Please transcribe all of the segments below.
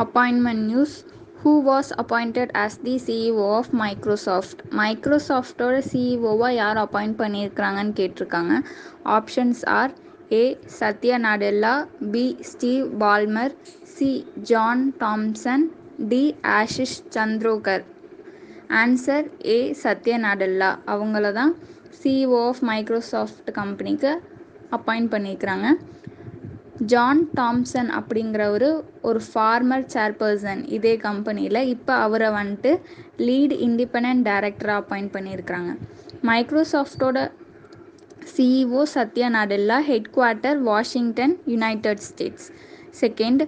Appointment news. Who was appointed as the CEO of Microsoft? மைக்ரோசாஃப்டோட சிஇஓவாக யார் appoint பண்ணியிருக்கிறாங்கன்னு கேட்டிருக்காங்க. Options are A Satya Nadella, B Steve Ballmer, C John Thompson, D Ashish Chandorkar. Answer A Satya Nadella. அவங்கள தான் CEO of Microsoft கம்பெனிக்கு appoint பண்ணியிருக்கிறாங்க. John Thompson அப்படிங்கிறவர் ஒரு farmer chairperson இதே கம்பெனியில். இப்போ அவரை வந்துட்டு லீட் இண்டிபெண்ட் டைரக்டராக அப்பாயிண்ட் பண்ணியிருக்கிறாங்க. மைக்ரோசாஃப்டோட CEO Satya Nadella, headquarter Washington, United States. Second,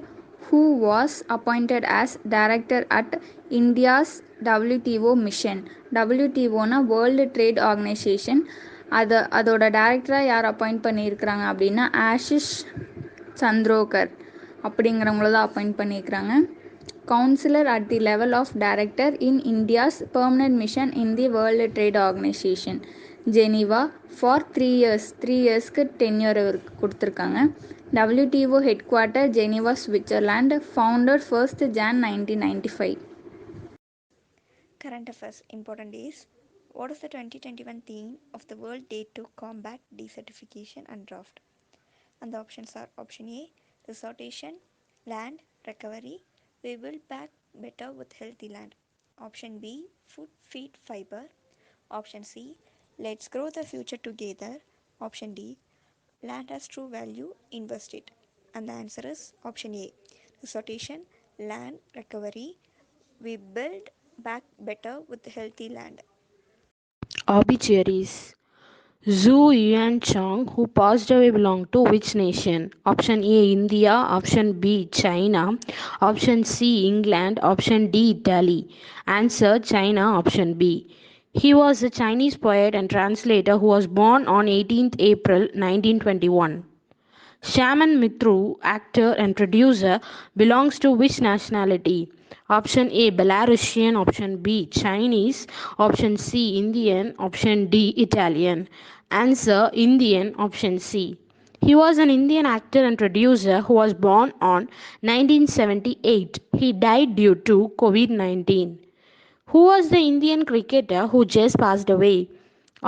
who was appointed as director at India's WTO mission. டபிள்யூடிஓனா வேர்ல்டு ட்ரேட் ஆர்கனைசேஷன். அதோட டைரக்டராக யார் அப்பாயிண்ட் பண்ணியிருக்கிறாங்க அப்படின்னா ஆஷிஷ் சந்திரோகர் அப்படிங்கிறவங்கள தான் அப்பாயிண்ட் பண்ணியிருக்கிறாங்க. Counsellor at the level of director in India's permanent mission in the world trade organisation Geneva for 3 years. 3 yearsக்கு tenure கொடுத்துருக்காங்க. WTO headquarter Geneva, Switzerland. Founder 1st Jan 1995. Current affairs important days. What is the 2021 theme of the World Day to Combat Desertification and Drought? And the options are option A, restoration, land recovery, we build back better with healthy land. Option B, food feed fiber. Option C, let's grow the future together. Option D, land has true value, invest it. And the answer is option A, restoration, land recovery, we build back better with healthy land. Obituaries. Zhu Yuanchang, who passed away, belonged to which nation? Option A, India. Option B, China. Option C, England. Option D, Italy. Answer, China. Option B. He was a Chinese poet and translator who was born on 18th April 1921. Shaman Mitru, actor and producer, belongs to which nationality? Option A, Belarusian. Option B, Chinese. Option C, Indian. Option D, Italian. Answer, Indian. Option C. He was an Indian actor and producer who was born on 1978. He died due to COVID-19. Who was the Indian cricketer who just passed away?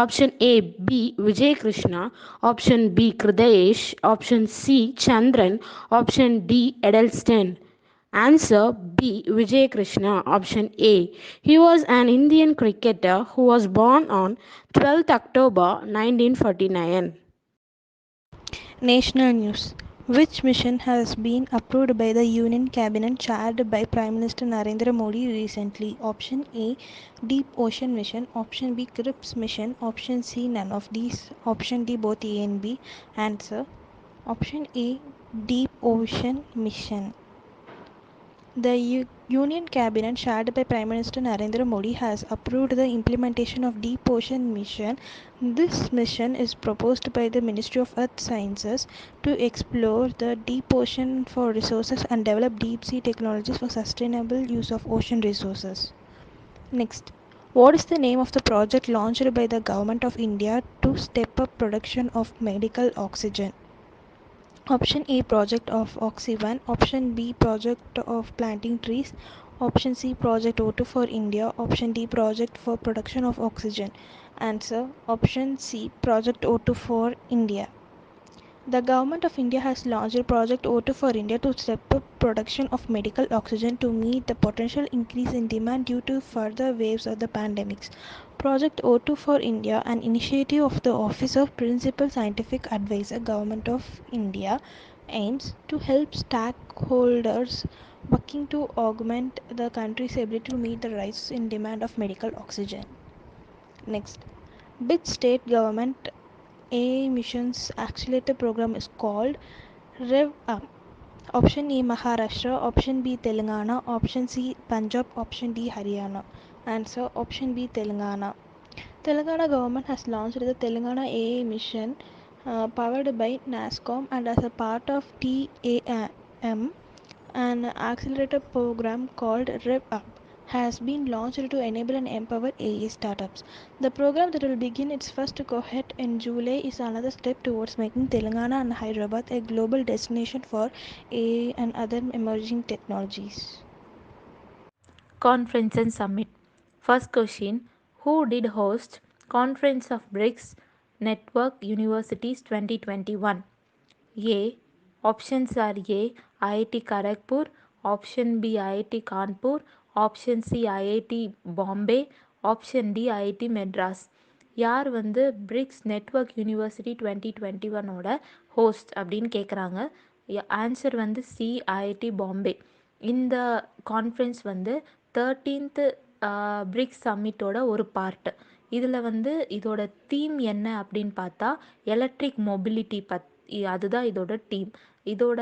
Option A, B, Vijay Krishna. Option B, Kridayesh. Option C, Chandran. Option D, Edelston. Answer B, Vijay Krishna. Option A. He was an Indian cricketer who was born on 12th October 1949. National news. Which mission has been approved by the Union Cabinet chaired by Prime Minister Narendra Modi recently? Option A, Deep Ocean Mission. Option B, CRIPS Mission. Option C, none of these. Option D, both A and B. Answer, option A, Deep Ocean Mission. The Union Cabinet, chaired by Prime Minister Narendra Modi, has approved the implementation of Deep Ocean Mission. This mission is proposed by the Ministry of Earth Sciences to explore the deep ocean for resources and develop deep sea technologies for sustainable use of ocean resources. Next, what is the name of the project launched by the Government of India to step up production of medical oxygen? Option A, Project of Oxy-1. Option B, Project of Planting Trees. Option C, Project O2 for India. Option D, Project for Production of Oxygen. Answer, option C, Project O2 for India. The Government of India has launched Project O2 for India to step up production of medical oxygen to meet the potential increase in demand due to further waves of the pandemics. Project O2 for India, an initiative of the Office of Principal Scientific Advisor, Government of India, aims to help stakeholders working to augment the country's ability to meet the rise in demand of medical oxygen. Next, which state government A missions accelerator program is called Rev Up? Option A, Maharashtra. Option B, Telangana. Option C, Punjab. Option D, Haryana. Answer, option B, Telangana. Telangana government has launched the Telangana AA mission, powered by NASCOM, and as a part of TAM, an accelerator program called Rev Up. has been launched to enable and empower AI startups. The program that will begin its first cohort in July is another step towards making Telangana and Hyderabad a global destination for AI and other emerging technologies. Conference and Summit. First question, who did host Conference of BRICS Network Universities 2021? A. Options are A. IIT Kharagpur, option B. IIT Kanpur, option C. IIT Bombay, option D. IIT Madras. யார் வந்து BRICS network university 2021ஓட host அப்படின்னு கேட்குறாங்க. Answer வந்து C, IIT Bombay. இந்த conference வந்து 13th BRICS சம்மிட்டோட ஒரு part. இதில் வந்து இதோட தீம் என்ன அப்படின்னு பார்த்தா எலக்ட்ரிக் மொபிலிட்டி அதுதான் இதோட டீம். இதோட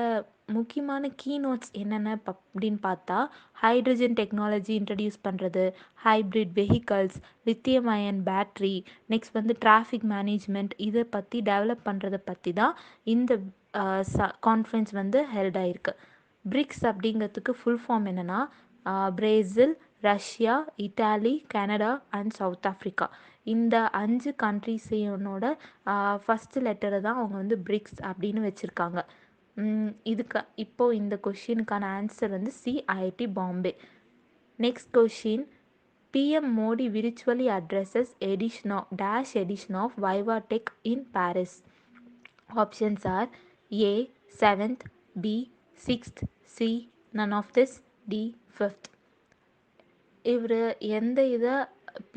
முக்கியமான கீநோட்ஸ் என்னென்ன அப்படின்னு பார்த்தா ஹைட்ரஜன் டெக்னாலஜி இன்ட்ரடியூஸ் பண்ணுறது, hybrid vehicles, lithium ion battery, next வந்து டிராஃபிக் மேனேஜ்மெண்ட், இதை பற்றி டெவலப் பண்ணுறதை பற்றி தான் இந்த கான்ஃபரன்ஸ் வந்து ஹெல்ட் ஆயிருக்கு. பிரிக்ஸ் அப்படிங்கிறதுக்கு ஃபுல் ஃபார்ம் என்னென்னா Brazil, Russia, Italy, Canada and south Africa. இந்த 5 கண்ட்ரிஸையோட ஃபஸ்ட்டு லெட்டரை தான் அவங்க வந்து பிரிக்ஸ் அப்படின்னு வச்சுருக்காங்க. இப்போது இந்த கொஷினுக்கான ஆன்சர் வந்து C, IIT Bombay. Next question, PM Modi virtually addresses edition of Viva Tech in Paris. Options are A. 7th, B. 6th, C. none of this, D. 5th. இவர் எந்த இதை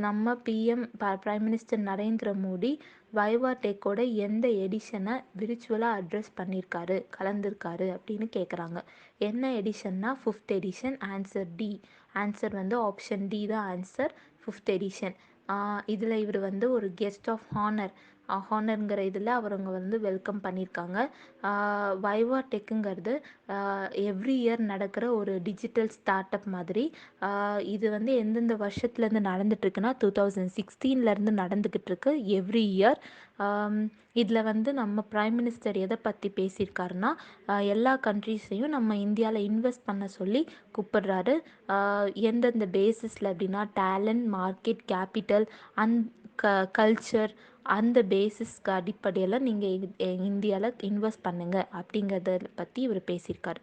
நம்ம பிரைம் மினிஸ்டர் நரேந்திர மோடி வைவா டெக்கோட எந்த எடிஷனை விர்ச்சுவலாக அட்ரஸ் பண்ணியிருக்காரு, கலந்துருக்காரு அப்படின்னு கேட்குறாங்க. என்ன எடிஷன்னா 5th edition. Answer D. Answer வந்து ஆப்ஷன் டி தான் ஆன்சர், 5th எடிஷன். இதில் இவர் வந்து ஒரு கெஸ்ட் ஆஃப் ஹானருங்கிற இதில் அவருங்க வந்து வெல்கம் பண்ணியிருக்காங்க. வைவா டெக்குங்கிறது எவ்ரி இயர் நடக்கிற ஒரு டிஜிட்டல் ஸ்டார்ட் அப் மாதிரி. இது வந்து எந்தெந்த வருஷத்துலேருந்து நடந்துட்டுருக்குன்னா 2016 நடந்துக்கிட்டு இருக்கு எவ்ரி இயர். இதில் வந்து நம்ம ப்ரைம் மினிஸ்டர் எதை பற்றி பேசியிருக்காருன்னா எல்லா கண்ட்ரீஸையும் நம்ம இந்தியாவில் இன்வெஸ்ட் பண்ண சொல்லி கூப்பிடுறாரு. எந்தெந்த பேசிஸில் அப்படின்னா talent, market, capital and culture, அந்த பேசிஸ்க்கு அடிப்படையில் நீங்கள் இந்தியாவில் இன்வெஸ்ட் பண்ணுங்க அப்படிங்கிறத பற்றி இவர் பேசியிருக்காரு.